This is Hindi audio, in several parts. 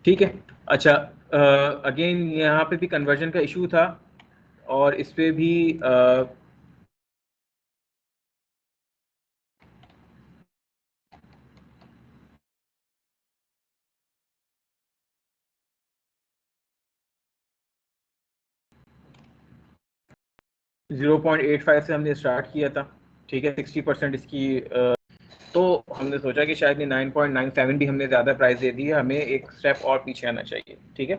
ठीक है। अच्छा, अगेन यहाँ पे भी कन्वर्जन का इशू था और इस पे भी 0.85 से हमने स्टार्ट किया था। ठीक है, 60% इसकी तो हमने सोचा कि शायद ये 9.97 भी हमने ज़्यादा प्राइस दे दी है, हमें एक स्टेप और पीछे आना चाहिए। ठीक है,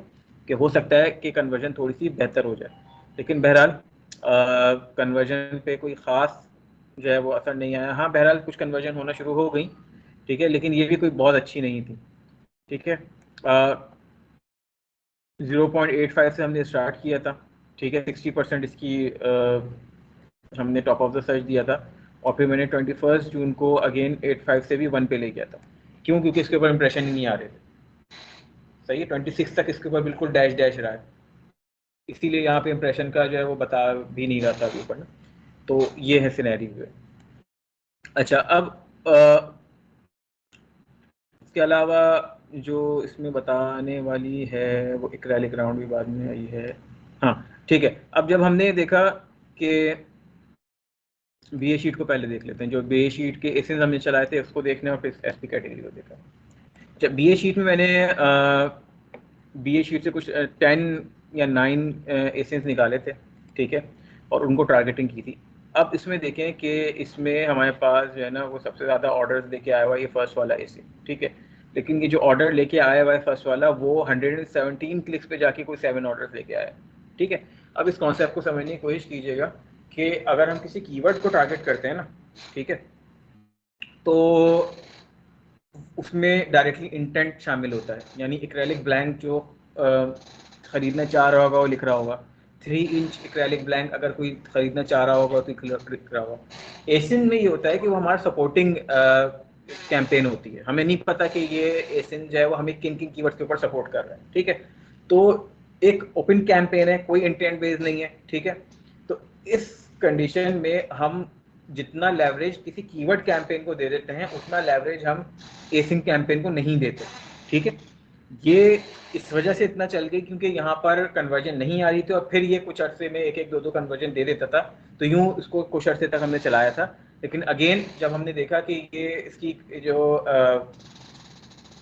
कि हो सकता है कि कन्वर्जन थोड़ी सी बेहतर हो जाए, लेकिन बहरहाल कन्वर्जन पे कोई ख़ास जो है वो असर नहीं आया। हाँ, बहरहाल कुछ कन्वर्जन होना शुरू हो गई, ठीक है, लेकिन ये भी कोई बहुत अच्छी नहीं थी। ठीक है, 0.85 से हमने स्टार्ट किया था। ठीक है, 60% इसकी हमने टॉप ऑफ द सर्च दिया था और फिर मैंने 21 जून को अगेन 85 से भी 1 पे ले गया था। क्यों? क्योंकि इसके ऊपर इंप्रेशन ही नहीं आ रहे थे। सही है, 26 तक इसके ऊपर बिल्कुल डैश डैश रहा है, इसीलिए यहाँ पे इंप्रेशन का जो है वो बता भी नहीं रहा था अभी ऊपर ना। तो ये है सिनेरियो है। अच्छा, अब इसके अलावा जो इसमें बताने वाली है वो एक्रेलिक राउंड भी बाद में आई है। हाँ ठीक है, अब जब हमने देखा कि बीए शीट को पहले देख लेते हैं, जो बीए शीट के एसेंस हमने चलाए थे उसको देखने और फिर एसपी कैटेगरी को देखा। जब बीए शीट में मैंने बीए शीट से कुछ 10 या 9 एसेंस निकाले थे। ठीक है, और उनको टारगेटिंग की थी। अब इसमें देखें कि इसमें हमारे पास जो है ना वो सबसे ज़्यादा ऑर्डर्स लेके आया हुआ ये फर्स्ट वाला एसें। ठीक है, लेकिन ये जो ऑर्डर लेके आया हुआ है फर्स्ट वाला वो 117 क्लिक्स पे जाके कोई 7 ऑर्डर्स लेके आया। ठीक है, अब इस कॉन्सेप्ट को समझने की कोशिश कीजिएगा कि अगर हम किसी कीवर्ड को टारगेट करते हैं ना, ठीक है, तो उसमें डायरेक्टली इंटेंट शामिल होता है। यानी एक्रेलिक ब्लैंक जो ख़रीदना चाह रहा होगा वो लिख रहा होगा, 3 इंच एक्रेलिक ब्लैंक अगर कोई ख़रीदना चाह रहा होगा तो लिख रहा होगा। एसिन में ये होता है कि वो हमारा सपोर्टिंग कैंपेन होती है, हमें नहीं पता कि ये एसिन जो है वो हमें किन किन कीवर्ड्स के ऊपर सपोर्ट कर रहा है। ठीक है, तो एक ओपन कैंपेन है, कोई इंटेंट बेस्ड नहीं है। ठीक है, तो इस कंडीशन में हम जितना लेवरेज किसी कीवर्ड कैंपेन को दे देते हैं उतना लेवरेज हम एसिंग कैंपेन को नहीं देते। ठीक है, ये इस वजह से इतना चल गई क्योंकि यहाँ पर कन्वर्जन नहीं आ रही थी और फिर ये कुछ अरसे में एक एक दो कन्वर्जन दे देता था, तो यूँ इसको कुछ अरसे तक हमने चलाया था। लेकिन अगेन जब हमने देखा कि ये इसकी जो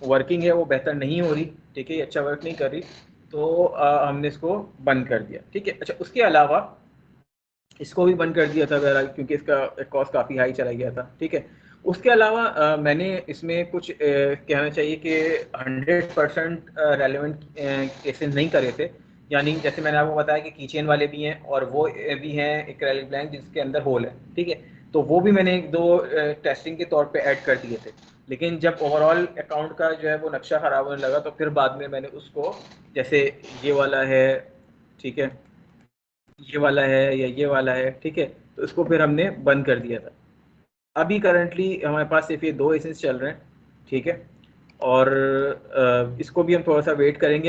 वर्किंग है वो बेहतर नहीं हो रही, ठीक है, ये अच्छा वर्क नहीं कर रही, तो हमने इसको बंद कर दिया। ठीक है, अच्छा, उसके अलावा इसको भी बंद कर दिया था बहरहाल क्योंकि इसका कॉस्ट काफ़ी हाई चला गया था। ठीक है, उसके अलावा मैंने इसमें कुछ कहना चाहिए कि 100% रेलेवेंट केसेस नहीं करे थे। यानी जैसे मैंने आपको बताया कि कीचेन वाले भी हैं और वो भी हैं एक्रेलिक ब्लैंक जिसके अंदर होल है। ठीक है, तो वो भी मैंने एक दो टेस्टिंग के तौर पे ऐड कर दिए थे। लेकिन जब ओवरऑल अकाउंट का जो है वो नक्शा ख़राब होने लगा तो फिर बाद में मैंने उसको, जैसे ये वाला है, ठीक है, ये वाला है या ये वाला है, ठीक है, तो इसको फिर हमने बंद कर दिया था। अभी करंटली हमारे पास सिर्फ ये 2 एसेंस चल रहे हैं। ठीक है, और इसको भी हम थोड़ा सा वेट करेंगे।